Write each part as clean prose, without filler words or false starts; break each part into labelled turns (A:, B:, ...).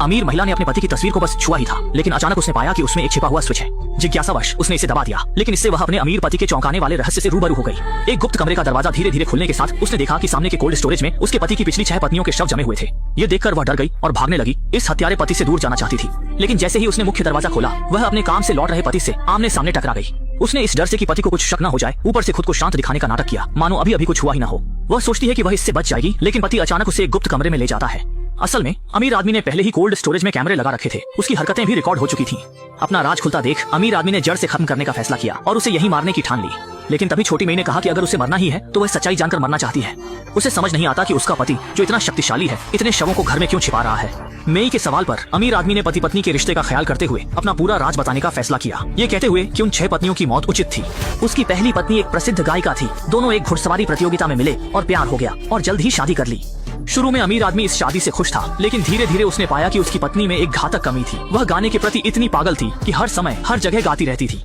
A: अमीर महिला ने अपने पति की तस्वीर को बस छुआ ही था, लेकिन अचानक उसने पाया कि उसमें एक छिपा हुआ स्विच है। जिज्ञासावश उसने इसे दबा दिया, लेकिन इससे वह अपने अमीर पति के चौंकाने वाले रहस्य से रूबरू हो गई। एक गुप्त कमरे का दरवाजा धीरे धीरे खुलने के साथ उसने देखा कि सामने के कोल्ड स्टोरेज में उसके पति की पिछली 6 पत्नियों के शव जमे हुए थे। ये देखकर वह डर गई और भागने लगी। इस हत्यारे पति से दूर जाना चाहती थी, लेकिन जैसे ही उसने मुख्य दरवाजा खोला, वह अपने काम से लौट रहे पति से आमने सामने टकरा गई। उसने इस डर से कि पति को कुछ शक न हो जाए, ऊपर से खुद को शांत दिखाने का नाटक किया, मानो अभी अभी कुछ हुआ ही न हो। वह सोचती है कि वह इससे बच जाएगी, लेकिन पति अचानक उसे एक गुप्त कमरे में ले जाता है। असल में अमीर आदमी ने पहले ही कोल्ड स्टोरेज में कैमरे लगा रखे थे। उसकी हरकतें भी रिकॉर्ड हो चुकी थीं। अपना राज खुलता देख अमीर आदमी ने जड़ से खत्म करने का फैसला किया और उसे यहीं मारने की ठान ली। लेकिन तभी छोटी मई ने कहा कि अगर उसे मरना ही है तो वह सच्चाई जानकर मरना चाहती है। उसे समझ नहीं आता कि उसका पति जो इतना शक्तिशाली है, इतने शवों को घर में क्यों छिपा रहा है। मई के सवाल पर अमीर आदमी ने पति पत्नी के रिश्ते का ख्याल करते हुए अपना पूरा राज बताने का फैसला किया, ये कहते हुए कि उन 6 पत्नियों की मौत उचित थी। उसकी पहली पत्नी एक प्रसिद्ध गायिका थी। दोनों एक घुड़सवारी प्रतियोगिता में मिले और प्यार हो गया और जल्द ही शादी कर ली। शुरू में अमीर आदमी इस शादी से खुश था, लेकिन धीरे धीरे उसने पाया कि उसकी पत्नी में एक घातक कमी थी। वह गाने के प्रति इतनी पागल थी कि हर समय हर जगह गाती रहती थी।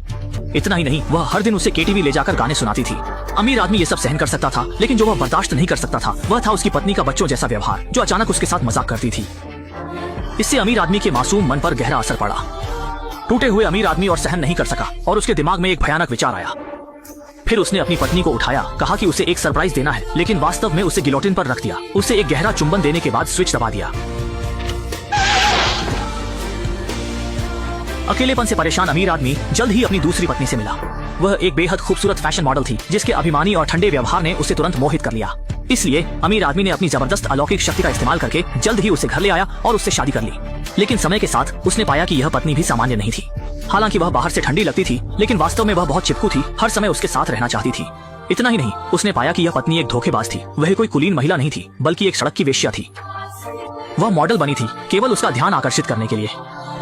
A: इतना ही नहीं, वह हर दिन उसे केटीवी ले जाकर गाने सुनाती थी। अमीर आदमी ये सब सहन कर सकता था, लेकिन जो वह बर्दाश्त नहीं कर सकता था वह था उसकी पत्नी का बच्चों जैसा व्यवहार, जो अचानक उसके साथ मजाक करती थी। इससे अमीर आदमी के मासूम मन पर गहरा असर पड़ा। टूटे हुए अमीर आदमी और सहन नहीं कर सका और उसके दिमाग में एक भयानक विचार आया। फिर उसने अपनी पत्नी को उठाया, कहा कि उसे एक सरप्राइज देना है, लेकिन वास्तव में उसे गिलोटिन पर रख दिया। उसे एक गहरा चुंबन देने के बाद स्विच दबा दिया। अकेलेपन से परेशान अमीर आदमी जल्द ही अपनी दूसरी पत्नी से मिला। वह एक बेहद खूबसूरत फैशन मॉडल थी, जिसके अभिमानी और ठंडे व्यवहार ने उसे तुरंत मोहित कर लिया। इसलिए अमीर आदमी ने अपनी जबरदस्त अलौकिक शक्ति का इस्तेमाल करके जल्द ही उसे घर ले आया और उससे शादी कर ली। लेकिन समय के साथ उसने पाया कि यह पत्नी भी सामान्य नहीं थी। हालांकि वह बाहर से ठंडी लगती थी, लेकिन वास्तव में वह बहुत चिपकू थी, हर समय उसके साथ रहना चाहती थी। इतना ही नहीं, उसने पाया कि यह पत्नी एक धोखेबाज थी। वह कोई कुलीन महिला नहीं थी, बल्कि एक सड़क की वेश्या थी। वह मॉडल बनी थी केवल उसका ध्यान आकर्षित करने के लिए।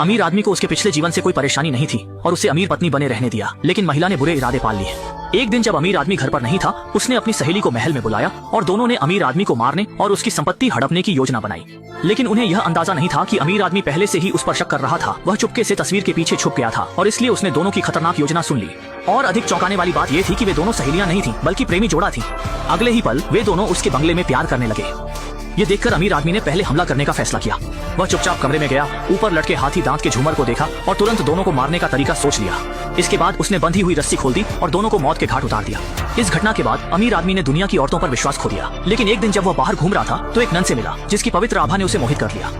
A: अमीर आदमी को उसके पिछले जीवन से कोई परेशानी नहीं थी और उसे अमीर पत्नी बने रहने दिया, लेकिन महिला ने बुरे इरादे पाल लिए। एक दिन जब अमीर आदमी घर पर नहीं था, उसने अपनी सहेली को महल में बुलाया और दोनों ने अमीर आदमी को मारने और उसकी संपत्ति हड़पने की योजना बनाई। लेकिन उन्हें यह अंदाजा नहीं था कि अमीर आदमी पहले से ही उस पर शक कर रहा था। वह चुपके से तस्वीर के पीछे छुप गया था और इसलिए उसने दोनों की खतरनाक योजना सुन ली। और अधिक चौंकाने वाली बात यह थी कि वे दोनों सहेलियां नहीं थी, बल्कि प्रेमी जोड़ा थी। अगले ही पल वे दोनों उसके बंगले में प्यार करने लगे। ये देखकर अमीर आदमी ने पहले हमला करने का फैसला किया। वह चुपचाप कमरे में गया, ऊपर लटके हाथी दांत के झूमर को देखा और तुरंत दोनों को मारने का तरीका सोच लिया। इसके बाद उसने बंधी हुई रस्सी खोल दी और दोनों को मौत के घाट उतार दिया। इस घटना के बाद अमीर आदमी ने दुनिया की औरतों पर विश्वास खो दिया। लेकिन एक दिन जब वह बाहर घूम रहा था तो एक नन से मिला, जिसकी पवित्र आभा ने उसे मोहित कर लिया।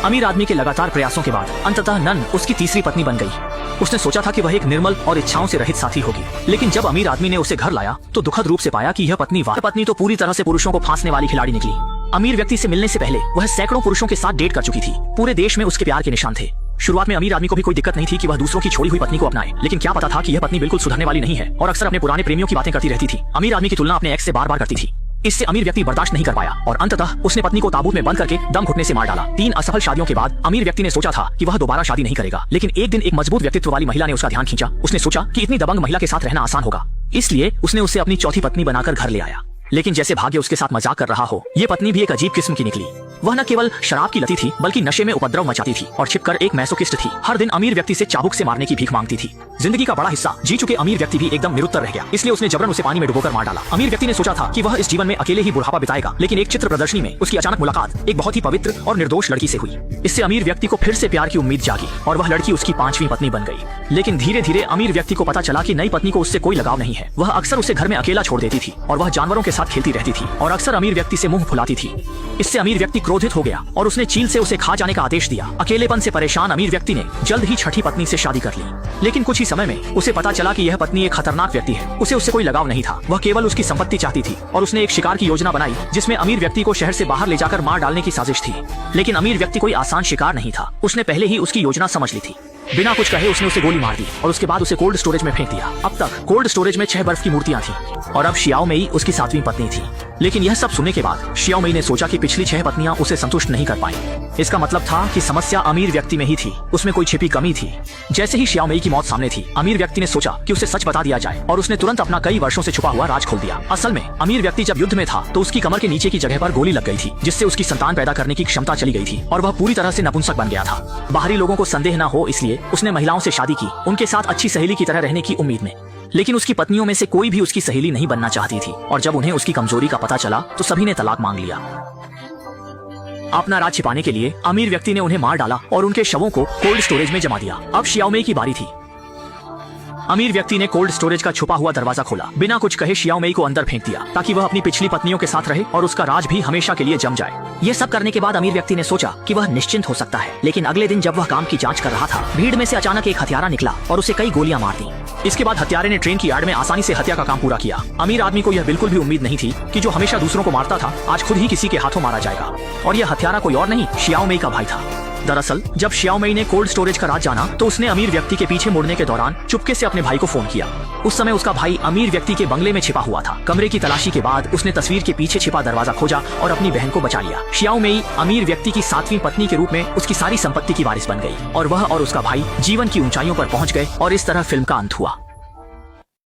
A: अमीर आदमी के लगातार प्रयासों के बाद अंततः नन उसकी तीसरी पत्नी बन गई। उसने सोचा था कि वह एक निर्मल और इच्छाओं से रहित साथी होगी, लेकिन जब अमीर आदमी ने उसे घर लाया तो दुखद रूप से पाया कि यह पत्नी तो पूरी तरह से पुरुषों को फांसने वाली खिलाड़ी निकली। अमीर व्यक्ति से मिलने से पहले वह सैकड़ों पुरुषों के साथ डेट कर चुकी थी। पूरे देश में उसके प्यार के निशान थे। शुरुआत में अमीर आदमी को भी कोई दिक्कत नहीं थी कि वह दूसरों की छोड़ी हुई पत्नी को अपनाए, लेकिन क्या पता था कि यह पत्नी बिल्कुल सुधरने वाली नहीं है और अक्सर अपने पुराने प्रेमियों की बातें करती रहती थी। अमीर आदमी की तुलना अपने एक्स से बार बार करती थी। इससे अमीर व्यक्ति बर्दाश्त नहीं कर पाया और अंततः उसने पत्नी को ताबूत में बंद करके दम घुटने से मार डाला। 3 असफल शादियों के बाद अमीर व्यक्ति ने सोचा था कि वह दोबारा शादी नहीं करेगा, लेकिन एक दिन एक मजबूत व्यक्तित्व वाली महिला ने उसका ध्यान खींचा। उसने सोचा कि इतनी दबंग महिला के साथ रहना आसान होगा, इसलिए उसने उसे अपनी चौथी पत्नी बनाकर घर ले आया। लेकिन जैसे भाग्य उसके साथ मजाक कर रहा हो, ये पत्नी भी एक अजीब किस्म की निकली। वह न केवल शराब की लती थी, बल्कि नशे में उपद्रव मचाती थी और छिपकर एक मैसोकिस्ट थी। हर दिन अमीर व्यक्ति से चाबुक से मारने की भीख मांगती थी। जिंदगी का बड़ा हिस्सा जी चुके अमीर व्यक्ति भी एकदम निरुत्तर रह गया, इसलिए उसने जबरन उसे पानी में डुबोकर मार डाला। अमीर व्यक्ति ने सोचा था कि वह इस जीवन में अकेले ही बुढ़ापा बिताएगा, लेकिन एक चित्र प्रदर्शनी में उसकी अचानक मुलाकात एक बहुत ही पवित्र और निर्दोष लड़की से हुई। इससे अमीर व्यक्ति को फिर से प्यार की उम्मीद जागी और वह लड़की उसकी 5वीं पत्नी बन गई। लेकिन धीरे धीरे अमीर व्यक्ति को पता चला कि नई पत्नी को उससे कोई लगाव नहीं है। वह अक्सर उसे घर में अकेला छोड़ देती थी और वह जानवरों के साथ खेलती रहती थी और अक्सर अमीर व्यक्ति से मुंह फुलाती थी। इससे अमीर व्यक्ति क्रोधित हो गया और उसने चील से उसे खा जाने का आदेश दिया। अकेलेपन से परेशान अमीर व्यक्ति ने जल्द ही छठी पत्नी से शादी कर ली, लेकिन कुछ ही समय में उसे पता चला कि यह पत्नी एक खतरनाक व्यक्ति है। उसे उससे कोई लगाव नहीं था, वह केवल उसकी संपत्ति चाहती थी और उसने एक शिकार की योजना बनाई जिसमें अमीर व्यक्ति को शहर से बाहर ले जाकर मार डालने की साजिश थी। लेकिन अमीर व्यक्ति कोई आसान शिकार नहीं था। उसने पहले ही उसकी योजना समझ ली थी। बिना कुछ कहे उसने उसे गोली मार दी और उसके बाद उसे कोल्ड स्टोरेज में फेंक दिया। अब तक कोल्ड स्टोरेज में 6 बर्फ की मूर्तियां थी और अब शियाओ मेई उसकी 7वीं पत्नी थी। लेकिन यह सब सुनने के बाद शियाओ मेई ने सोचा कि पिछली 6 पत्नियां उसे संतुष्ट नहीं कर पाई। इसका मतलब था कि समस्या अमीर व्यक्ति में ही थी, उसमें कोई छिपी कमी थी। जैसे ही शियाओ मेई की मौत सामने थी, अमीर व्यक्ति ने सोचा कि उसे सच बता दिया जाए और उसने तुरंत अपना कई वर्षों से छुपा हुआ राज खोल दिया। असल में अमीर व्यक्ति जब युद्ध में था तो उसकी कमर के नीचे की जगह पर गोली लग गई थी, जिससे उसकी संतान पैदा करने की क्षमता चली गई थी और वह पूरी तरह से नपुंसक बन गया था। बाहरी लोगों को संदेह न हो इसलिए उसने महिलाओं से शादी की, उनके साथ अच्छी सहेली की तरह रहने की उम्मीद में। लेकिन उसकी पत्नियों में से कोई भी उसकी सहेली नहीं बनना चाहती थी और जब उन्हें उसकी कमजोरी का पता चला तो सभी ने तलाक मांग लिया। अपना राज छिपाने के लिए अमीर व्यक्ति ने उन्हें मार डाला और उनके शवों को कोल्ड स्टोरेज में जमा दिया। अब शियाओमेई की बारी थी। अमीर व्यक्ति ने कोल्ड स्टोरेज का छुपा हुआ दरवाजा खोला, बिना कुछ कहे शियाओमेई को अंदर फेंक दिया ताकि वह अपनी पिछली पत्नियों के साथ रहे और उसका राज भी हमेशा के लिए जम जाए। ये सब करने के बाद अमीर व्यक्ति ने सोचा कि वह निश्चिंत हो सकता है, लेकिन अगले दिन जब वह काम की जांच कर रहा था, भीड़ में से अचानक एक हत्यारा निकला और उसे कई गोलियां मार दी। इसके बाद हत्यारे ने ट्रेन की यार्ड में आसानी से हत्या का काम पूरा किया। अमीर आदमी को यह बिल्कुल भी उम्मीद नहीं थी कि जो हमेशा दूसरों को मारता था आज खुद ही किसी के हाथों मारा जाएगा, और यह हत्यारा कोई और नहीं शियाओमेई का भाई था। दरअसल जब शियाओमेई ने कोल्ड स्टोरेज का राज जाना तो उसने अमीर व्यक्ति के पीछे मुड़ने के दौरान चुपके से अपने भाई को फोन किया। उस समय उसका भाई अमीर व्यक्ति के बंगले में छिपा हुआ था। कमरे की तलाशी के बाद उसने तस्वीर के पीछे छिपा दरवाजा खोजा और अपनी बहन को बचा लिया। शियाओमेई अमीर व्यक्ति की 7वीं पत्नी के रूप में उसकी सारी संपत्ति की वारिस बन गई और वह और उसका भाई जीवन की ऊंचाइयों पर पहुंच गए और इस तरह फिल्म का अंत हुआ।